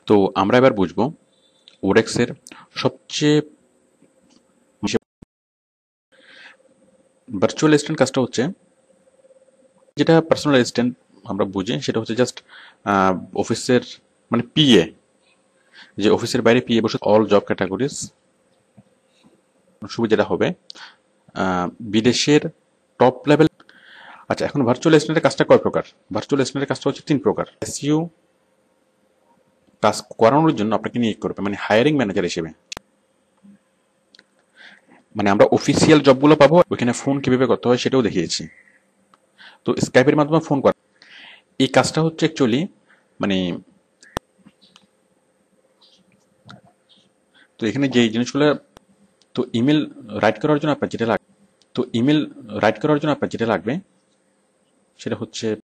তো আমরা এবার বুঝবো ওরেক্সের সবচেয়ে ভার্চুয়াল অ্যাসিস্ট্যান্ট কাজটা হচ্ছে, যেটা পার্সোনাল অ্যাসিস্ট্যান্ট আমরা বুঝি সেটা হচ্ছে জাস্ট অফিসের মানে পিএ, যে অফিসের বাইরে পিএ বসে অল জব ক্যাটাগরিজ সুবিধাটা হবে বিদেশের টপ লেভেল। আচ্ছা, এখন ভার্চুয়াল অ্যাসিস্ট্যান্টের কাজটা কয় প্রকার? ভার্চুয়াল অ্যাসিস্ট্যান্টের কাজটা হচ্ছে 3 প্রকার। এসইউ কাজ করানোর জন্য আপনাকে নিয়োগ করবে, মানে হায়ারিং ম্যানেজার হিসেবে। মানে আমরা অফিসিয়াল জবগুলো পাবো, ওইখানে ফোন কিভাবে করতে হয় সেটাও দেখিয়েছি। তো স্কাইপের মাধ্যমে ফোন করা, এই কাজটা হচ্ছে অ্যাকচুয়ালি মানে, তো এখানে যে জিনিসগুলো, তো ইমেল রাইট করার জন্য আপনার যেটা লাগবে, সেটা হচ্ছে